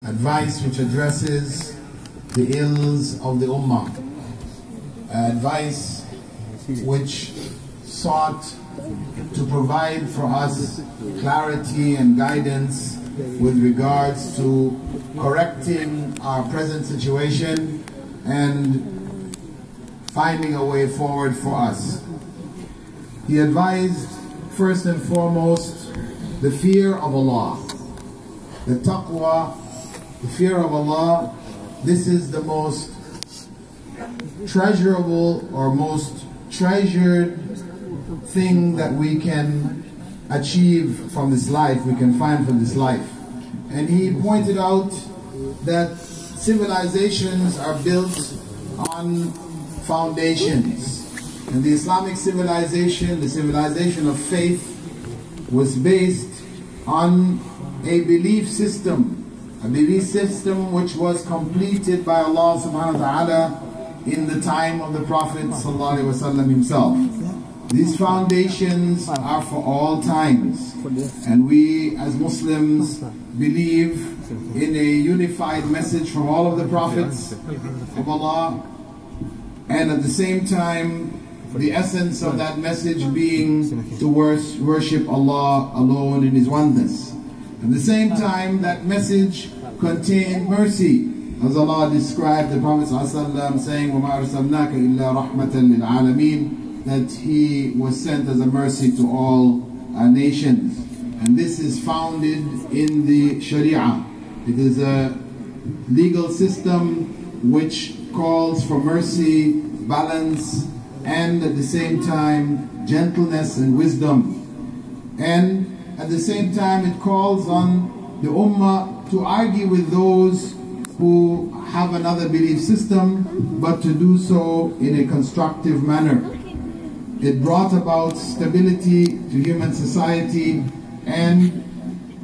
advice which addresses the ills of the Ummah, advice which sought to provide for us clarity and guidance with regards to correcting our present situation and finding a way forward for us. He advised first and foremost the fear of Allah, the taqwa, the fear of Allah. This is the most treasurable or most treasured thing that we can achieve from this life, we can find from this life. And he pointed out that civilizations are built on foundations. And the Islamic civilization, the civilization of faith, was based on a belief system which was completed by Allah subhanahu wa ta'ala in the time of the Prophet sallallahu alaihi wasallam himself. These foundations are for all times, and we as Muslims believe in a unified message from all of the prophets of Allah, and at the same time the essence of that message being to worship Allah alone in His oneness. At the same time, that message contained mercy, as Allah described the Prophet ﷺ saying, وَمَا أَرْسَلْنَاكَ إِلَّا رَحْمَةً لِلْعَالَمِينَ, that he was sent as a mercy to all nations. And this is founded in the Sharia. It is a legal system which calls for mercy, balance, and at the same time gentleness and wisdom. And at the same time it calls on the Ummah to argue with those who have another belief system, but to do so in a constructive manner. It brought about stability to human society, and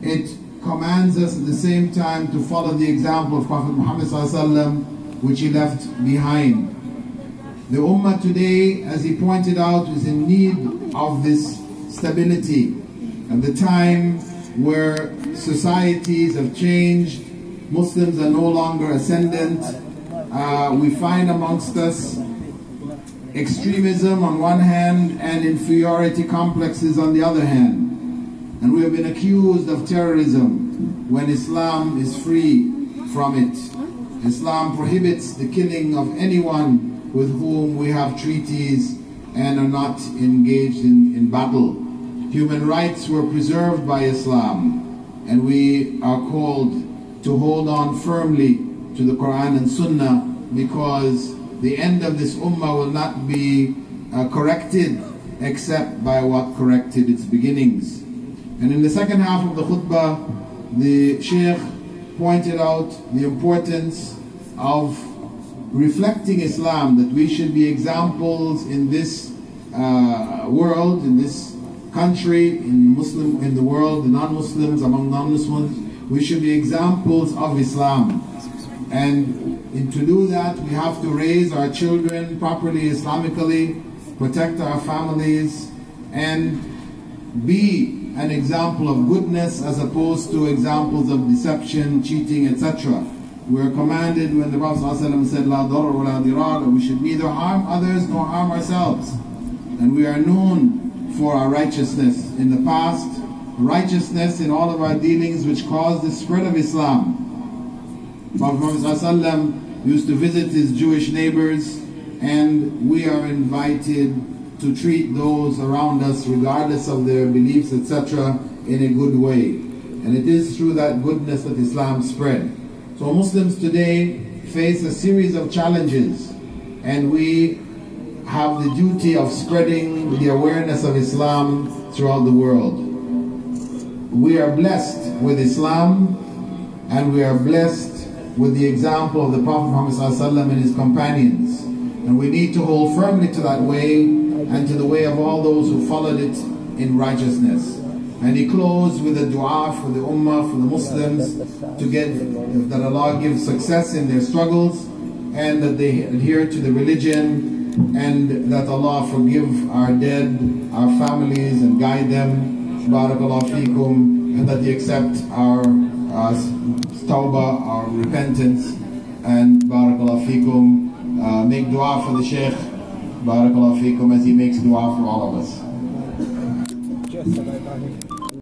it commands us at the same time to follow the example of Prophet Muhammad ﷺ, which he left behind. The Ummah today, as he pointed out, is in need of this stability. At the time where societies have changed, Muslims are no longer ascendant. We find amongst us extremism on one hand and inferiority complexes on the other hand. And we have been accused of terrorism when Islam is free from it. Islam prohibits the killing of anyone with whom we have treaties and are not engaged in battle. Human rights were preserved by Islam, and we are called to hold on firmly to the Quran and Sunnah, because the end of this ummah will not be corrected except by what corrected its beginnings. And in the second half of the khutbah, the Sheikh pointed out the importance of reflecting Islam, that we should be examples in this world, in this country, in the world, the non-Muslims, among non-Muslims. We should be examples of Islam. And to do that, we have to raise our children properly Islamically, protect our families, and be an example of goodness as opposed to examples of deception, cheating, etc. We are commanded, when the Prophet ﷺ said, "La darar wa la dirar," that we should neither harm others nor harm ourselves. And we are known for our righteousness in the past, righteousness in all of our dealings, which caused the spread of Islam. Prophet ﷺ used to visit his Jewish neighbors, and we are invited to treat those around us, regardless of their beliefs, etc., in a good way. And it is through that goodness that Islam spread. So Muslims today face a series of challenges, and we have the duty of spreading the awareness of Islam throughout the world. We are blessed with Islam, and we are blessed with the example of the Prophet Muhammad ﷺ and his companions. And we need to hold firmly to that way and to the way of all those who followed it in righteousness. And he closed with a dua for the Ummah, for the Muslims, that Allah gives success in their struggles, and that they adhere to the religion, and that Allah forgive our dead, our families, and guide them. Barakallahu feekum, and that He accept our tawbah, our repentance. And barakallahu feekum, make dua for the Sheikh, barakallahu feekum, as he makes dua for all of us.